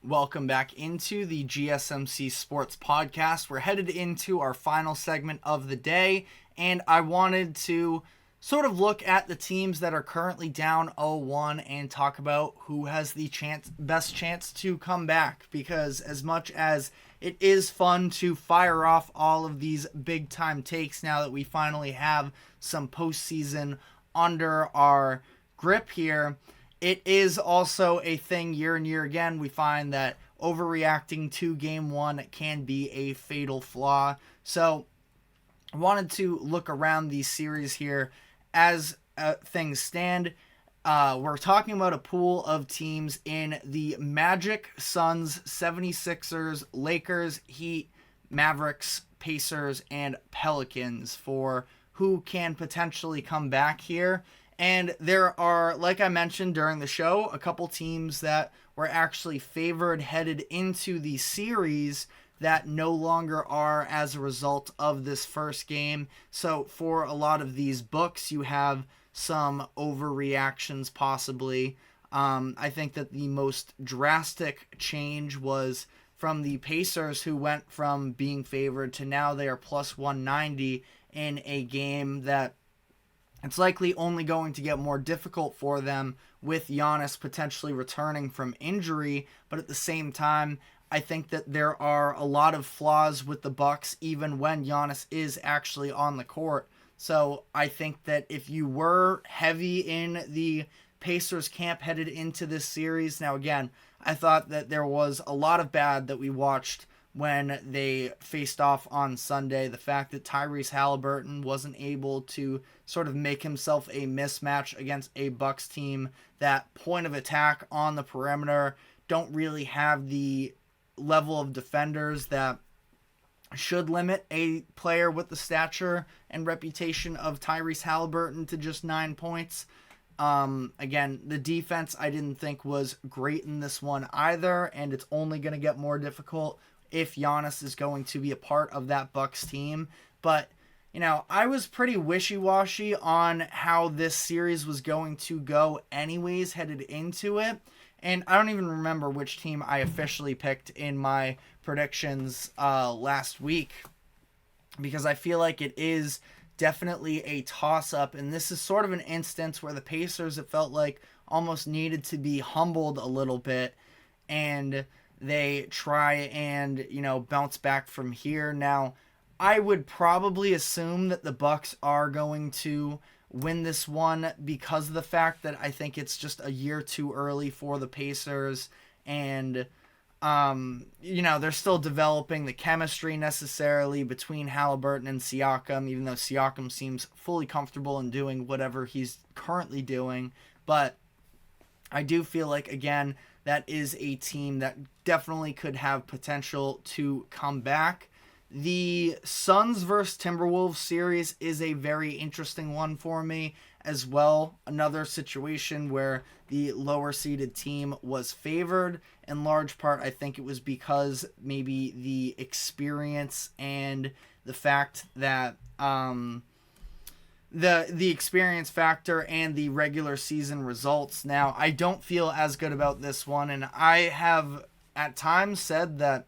Welcome back into the GSMC Sports Podcast. We're headed into our final segment of the day, and I wanted to sort of look at the teams that are currently down 0-1 and talk about who has the best chance to come back, because as much as it is fun to fire off all of these big-time takes now that we finally have some postseason under our grip here, it is also a thing year and year again. We find that overreacting to game one can be a fatal flaw. So I wanted to look around these series here as things stand. We're talking about a pool of teams in the Magic, Suns, 76ers, Lakers, Heat, Mavericks, Pacers, and Pelicans for who can potentially come back here. And there are, like I mentioned during the show, a couple teams that were actually favored headed into the series that no longer are as a result of this first game. So for a lot of these books, you have some overreactions possibly. I think that the most drastic change was from the Pacers, who went from being favored to now they are plus 190 in a game that it's likely only going to get more difficult for them with Giannis potentially returning from injury. But at the same time, I think that there are a lot of flaws with the Bucks even when Giannis is actually on the court. So I think that if you were heavy in the Pacers camp headed into this series, now again, I thought that there was a lot of bad that we watched when they faced off on Sunday. The fact that Tyrese Halliburton wasn't able to sort of make himself a mismatch against a Bucks team that point of attack on the perimeter don't really have the level of defenders that should limit a player with the stature and reputation of Tyrese Halliburton to just 9 points. Again, the defense I didn't think was great in this one either, and it's only going to get more difficult if Giannis is going to be a part of that Bucks team. But, you know, I was pretty wishy-washy on how this series was going to go anyways headed into it. And I don't even remember which team I officially picked in my predictions last week, because I feel like it is definitely a toss-up. And this is sort of an instance where the Pacers, it felt like, almost needed to be humbled a little bit, and they try and, you know, bounce back from here. Now, I would probably assume that the Bucks are going to win this one because of the fact that I think it's just a year too early for the Pacers, and you know, they're still developing the chemistry necessarily between Halliburton and Siakam, even though Siakam seems fully comfortable in doing whatever he's currently doing. But I do feel like, again, that is a team that definitely could have potential to come back. The Suns versus Timberwolves series is a very interesting one for me as well. Another situation where the lower seeded team was favored. In large part, I think it was because maybe the experience and the fact that the experience factor and the regular season results. Now, I don't feel as good about this one, and I have at times said that,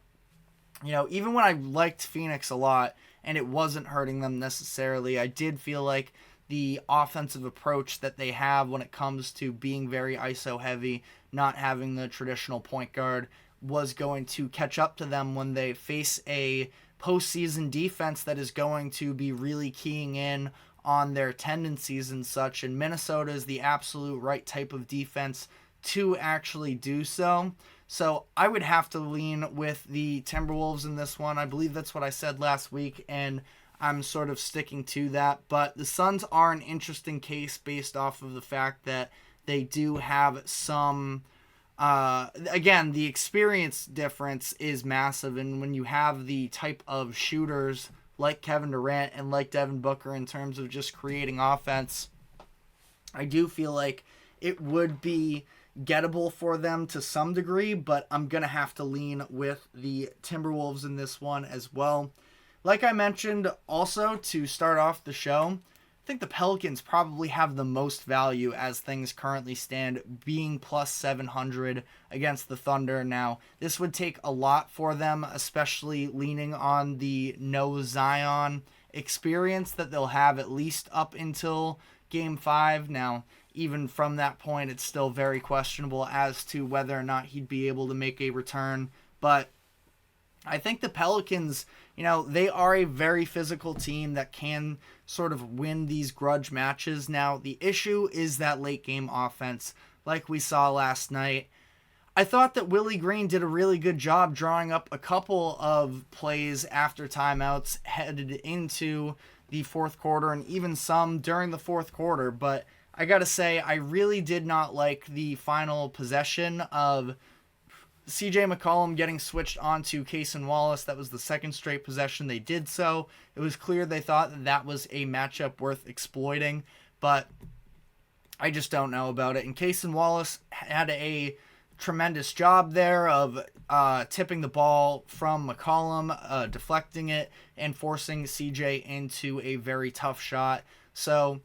you know, even when I liked Phoenix a lot and it wasn't hurting them necessarily, I did feel like the offensive approach that they have when it comes to being very ISO heavy, not having the traditional point guard, was going to catch up to them when they face a postseason defense that is going to be really keying in on their tendencies and such. And Minnesota is the absolute right type of defense to actually do so. So I would have to lean with the Timberwolves in this one. I believe that's what I said last week, and I'm sort of sticking to that. But the Suns are an interesting case based off of the fact that they do have some... again, the experience difference is massive, and when you have the type of shooters like Kevin Durant and like Devin Booker in terms of just creating offense, I do feel like it would be gettable for them to some degree, but I'm going to have to lean with the Timberwolves in this one as well. Like I mentioned also to start off the show, think the Pelicans probably have the most value as things currently stand, being plus 700 against the Thunder. Now, this would take a lot for them, especially leaning on the no Zion experience that they'll have at least up until Game 5. Now, even from that point, it's still very questionable as to whether or not he'd be able to make a return. But I think the Pelicans, they are a very physical team that can sort of win these grudge matches. Now, the issue is that late game offense, like we saw last night. I thought that Willie Green did a really good job drawing up a couple of plays after timeouts headed into the fourth quarter and even some during the fourth quarter. But I got to say, I really did not like the final possession of CJ McCollum getting switched onto Cason Wallace. That was the second straight possession they did so. It was clear they thought that was a matchup worth exploiting, but I just don't know about it. And Cason Wallace had a tremendous job there of tipping the ball from McCollum, deflecting it, and forcing CJ into a very tough shot. So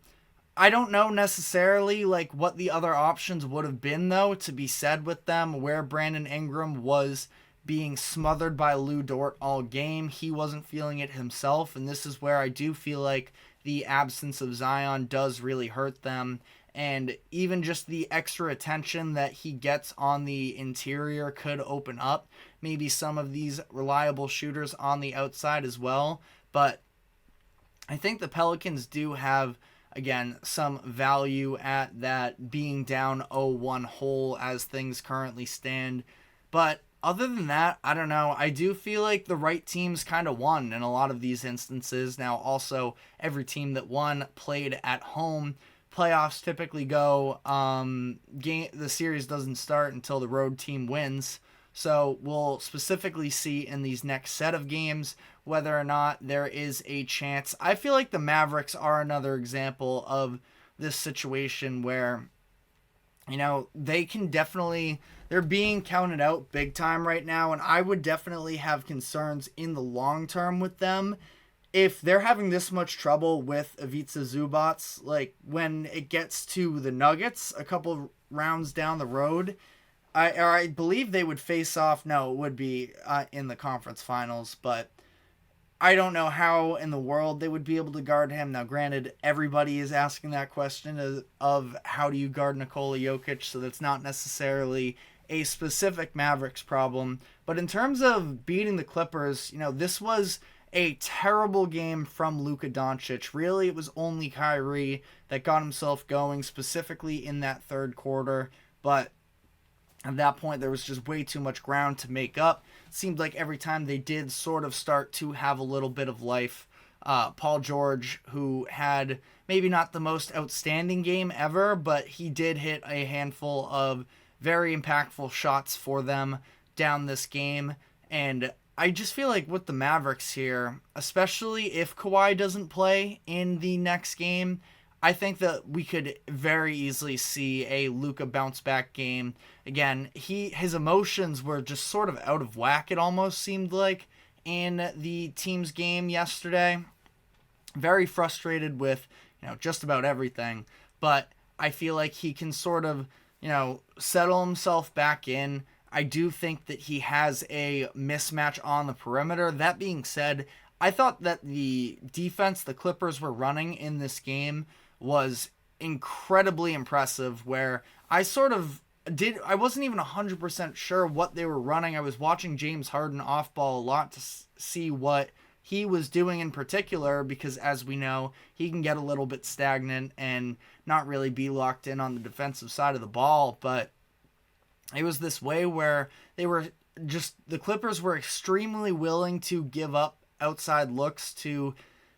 I don't know necessarily what the other options would have been, though, to be said with them, where Brandon Ingram was being smothered by Lou Dort all game. He wasn't feeling it himself, and this is where I do feel like the absence of Zion does really hurt them. And even just the extra attention that he gets on the interior could open up maybe some of these reliable shooters on the outside as well. But I think the Pelicans do have, again, some value at that being down 0-1 hole as things currently stand. But other than that, I don't know. I do feel like the right teams kind of won in a lot of these instances. Now, also, every team that won played at home. Playoffs typically go, the series doesn't start until the road team wins. So we'll specifically see in these next set of games whether or not there is a chance. I feel like the Mavericks are another example of this situation where, they can definitely, they're being counted out big time right now, and I would definitely have concerns in the long term with them. If they're having this much trouble with Ivica Zubac, when it gets to the Nuggets a couple rounds down the road, I believe they would face off. No, it would be in the conference finals, but I don't know how in the world they would be able to guard him. Now, granted, everybody is asking that question of how do you guard Nikola Jokic, so that's not necessarily a specific Mavericks problem. But in terms of beating the Clippers, this was a terrible game from Luka Doncic. Really, it was only Kyrie that got himself going, specifically in that third quarter. But at that point, there was just way too much ground to make up. It seemed like every time they did sort of start to have a little bit of life, Paul George, who had maybe not the most outstanding game ever, but he did hit a handful of very impactful shots for them down this game. And I just feel like with the Mavericks here, especially if Kawhi doesn't play in the next game, I think that we could very easily see a Luka bounce back game. Again, his emotions were just sort of out of whack, it almost seemed like, in the team's game yesterday. Very frustrated with, just about everything. But I feel like he can sort of, settle himself back in. I do think that he has a mismatch on the perimeter. That being said, I thought that the defense the Clippers were running in this game was incredibly impressive, where I wasn't even 100% sure what they were running. I was watching James Harden off ball a lot to see what he was doing in particular, because as we know, he can get a little bit stagnant and not really be locked in on the defensive side of the ball. But it was this way where the Clippers were extremely willing to give up outside looks to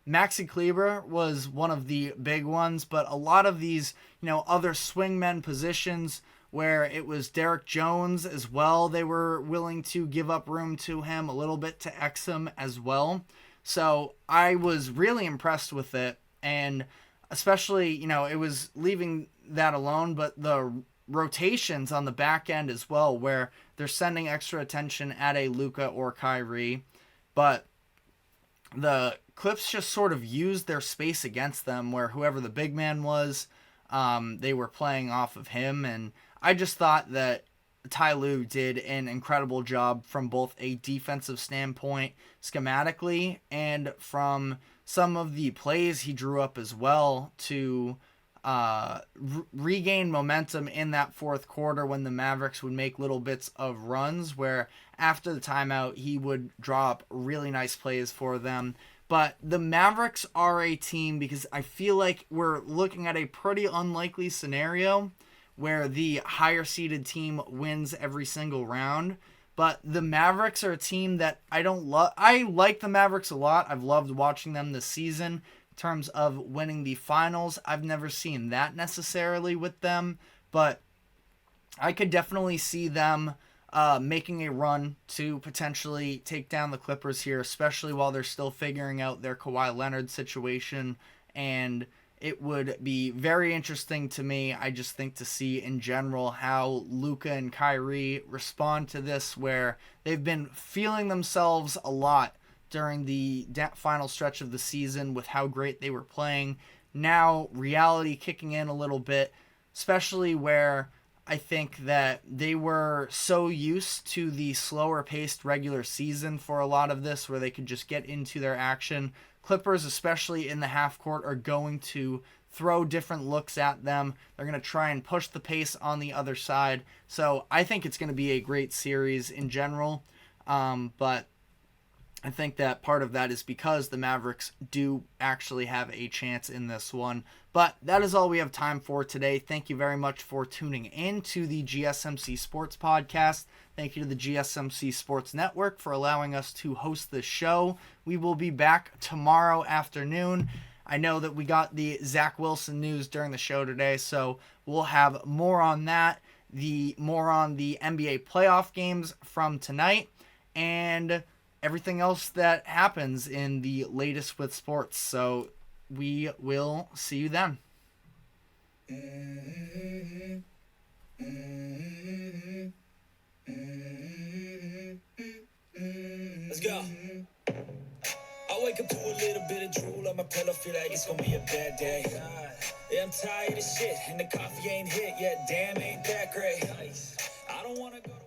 Maxi Kleber was one of the big ones, but a lot of these, other swingmen positions where it was Derek Jones as well, they were willing to give up room to him, a little bit to Exum as well. So I was really impressed with it, and especially, it was leaving that alone, but the rotations on the back end as well, where they're sending extra attention at a Luka or Kyrie, but the Clips just sort of used their space against them, where whoever the big man was, they were playing off of him. And I just thought that Ty Lue did an incredible job from both a defensive standpoint, schematically, and from some of the plays he drew up as well to regain momentum in that fourth quarter when the Mavericks would make little bits of runs where after the timeout he would draw up really nice plays for them. But the Mavericks are a team, because I feel like we're looking at a pretty unlikely scenario where the higher seeded team wins every single round. But the Mavericks are a team that I don't love. I like the Mavericks a lot. I've loved watching them this season. In terms of winning the finals, I've never seen that necessarily with them. But I could definitely see them making a run to potentially take down the Clippers here, especially while they're still figuring out their Kawhi Leonard situation. And it would be very interesting to me, I just think, to see in general how Luka and Kyrie respond to this, where they've been feeling themselves a lot during the final stretch of the season with how great they were playing. Now, reality kicking in a little bit, especially where I think that they were so used to the slower paced regular season for a lot of this, where they could just get into their action. Clippers, especially in the half court, are going to throw different looks at them. They're going to try and push the pace on the other side. So I think it's going to be a great series in general. But I think that part of that is because the Mavericks do actually have a chance in this one. But that is all we have time for today. Thank you very much for tuning in to the GSMC Sports Podcast. Thank you to the GSMC Sports Network for allowing us to host this show. We will be back tomorrow afternoon. I know that we got the Zach Wilson news during the show today, so we'll have more on that, more on the NBA playoff games from tonight, and everything else that happens in the latest with sports. So we will see you then. Let's go. I wake up to a little bit of drool on my pillow, feel like it's gonna be a bad day. Yeah, I'm tired of shit, and the coffee ain't hit yet. Damn, ain't that great. I don't wanna go to